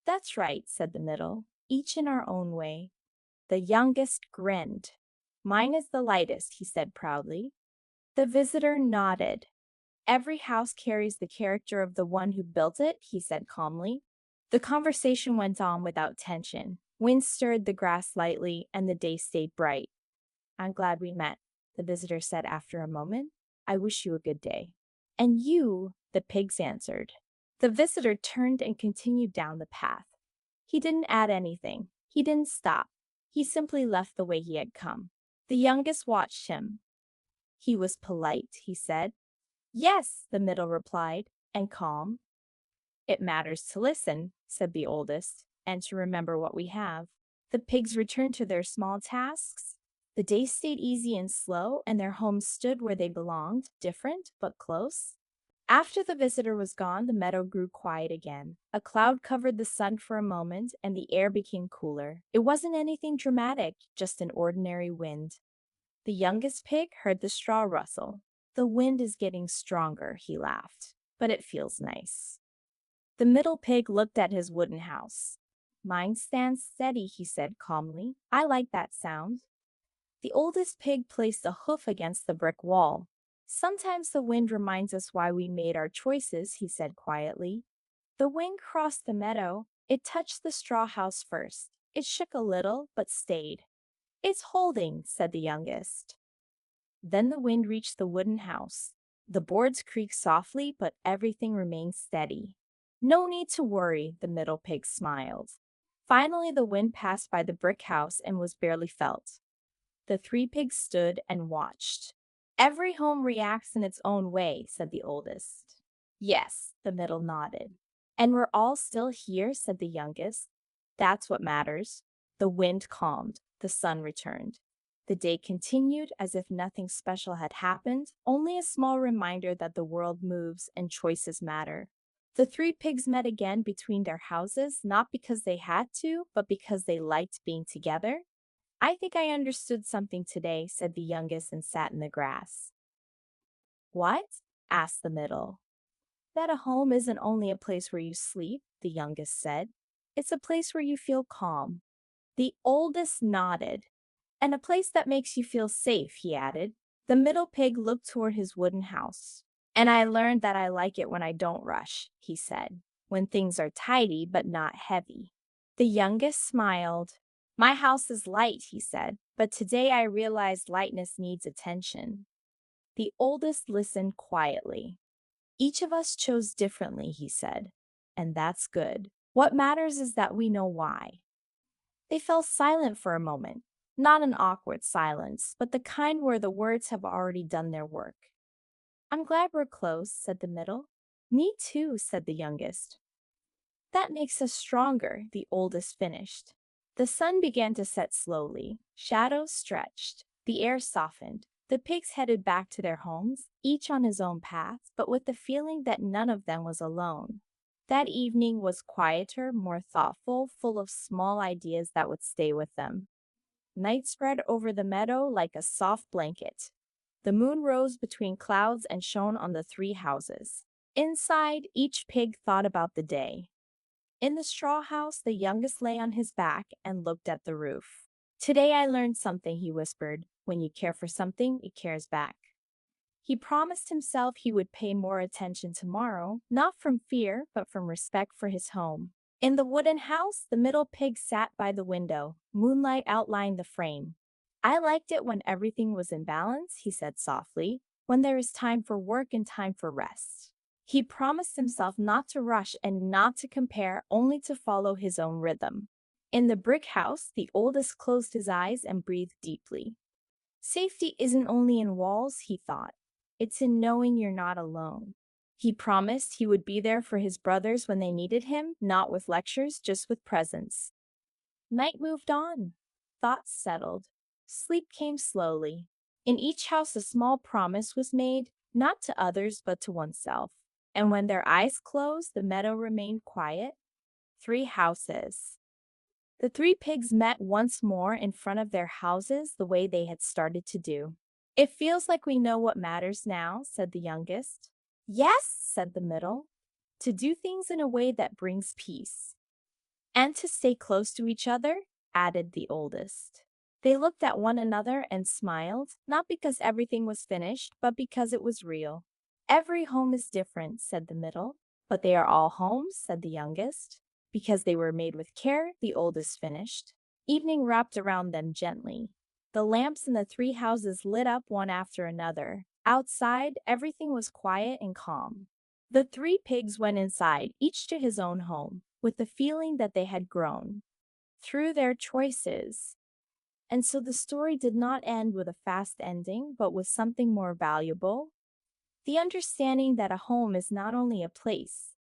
"That's right," said the middle. "Each in our own way." The youngest grinned. "Mine is the lightest," he said proudly. The visitor nodded. "Every house carries the character of the one who built it," he said calmly. The conversation went on without tension. Wind stirred the grass lightly, and the day stayed bright. "I'm glad we met," the visitor said after a moment. "I wish you a good day." "And you," the pigs answered. The visitor turned and continued down the path. He didn't add anything. He didn't stop. He simply left the way he had come. The youngest watched him. "He was polite," he said. "Yes," the middle replied, "and calm." "It matters to listen," said the oldest, "and to remember what we have." The pigs returned to their small tasks. The day stayed easy and slow, and their homes stood where they belonged, different but close. After the visitor was gone, the meadow grew quiet again. A cloud covered the sun for a moment, and the air became cooler. It wasn't anything dramatic, just an ordinary wind. The youngest pig heard the straw rustle. The wind is getting stronger, he laughed, but it feels nice. The middle pig looked at his wooden house. Mine stands steady, he said calmly. I like that sound. The oldest pig placed a hoof against the brick wall. Sometimes the wind reminds us why we made our choices, he said quietly. The wind crossed the meadow. It touched the straw house first. It shook a little, but stayed. It's holding, said the youngest. Then the wind reached the wooden house. The boards creaked softly, but everything remained steady. No need to worry, the middle pig smiled. Finally, the wind passed by the brick house and was barely felt. The three pigs stood and watched. Every home reacts in its own way, said the oldest. Yes, the middle nodded. And we're all still here, said the youngest. That's what matters. The wind calmed. The sun returned. The day continued as if nothing special had happened, only a small reminder that the world moves and choices matter. The three pigs met again between their houses, not because they had to, but because they liked being together. I think I understood something today, said the youngest and sat in the grass. What? Asked the middle. That a home isn't only a place where you sleep, the youngest said. It's a place where you feel calm. The oldest nodded. And a place that makes you feel safe, he added. The middle pig looked toward his wooden house. And I learned that I like it when I don't rush, he said, when things are tidy but not heavy. The youngest smiled. My house is light, he said, but today I realized lightness needs attention. The oldest listened quietly. Each of us chose differently, he said, and that's good. What matters is that we know why. They fell silent for a moment, not an awkward silence, but the kind where the words have already done their work. I'm glad we're close, said the middle. Me too, said the youngest. That makes us stronger, the oldest finished. The sun began to set slowly. Shadows stretched. The air softened. The pigs headed back to their homes, each on his own path, but with the feeling that none of them was alone. That evening was quieter, more thoughtful, full of small ideas that would stay with them. Night spread over the meadow like a soft blanket. The moon rose between clouds and shone on the three houses. Inside, each pig thought about the day. In the straw house, the youngest lay on his back and looked at the roof. Today I learned something, he whispered. When you care for something, it cares back. He promised himself he would pay more attention tomorrow, not from fear, but from respect for his home. In the wooden house, the middle pig sat by the window. Moonlight outlined the frame. I liked it when everything was in balance, he said softly, when there is time for work and time for rest. He promised himself not to rush and not to compare, only to follow his own rhythm. In the brick house, the oldest closed his eyes and breathed deeply. Safety isn't only in walls, he thought. It's in knowing you're not alone. He promised he would be there for his brothers when they needed him, not with lectures, just with presence. Night moved on. Thoughts settled. Sleep came slowly. In each house, a small promise was made, not to others, but to oneself. And when their eyes closed, the meadow remained quiet. Three houses. The three pigs met once more in front of their houses the way they had started to do. It feels like we know what matters now, said the youngest. Yes, said the middle. To do things in a way that brings peace. And to stay close to each other, added the oldest. They looked at one another and smiled, not because everything was finished, but because it was real. Every home is different, said the middle. But they are all homes, said the youngest. Because they were made with care, the oldest finished. Evening wrapped around them gently. The lamps in the three houses lit up one after another. Outside, everything was quiet and calm. The three pigs went inside, each to his own home, with the feeling that they had grown through their choices. And so the story did not end with a fast ending, but with something more valuable. The understanding that a home is not only a place,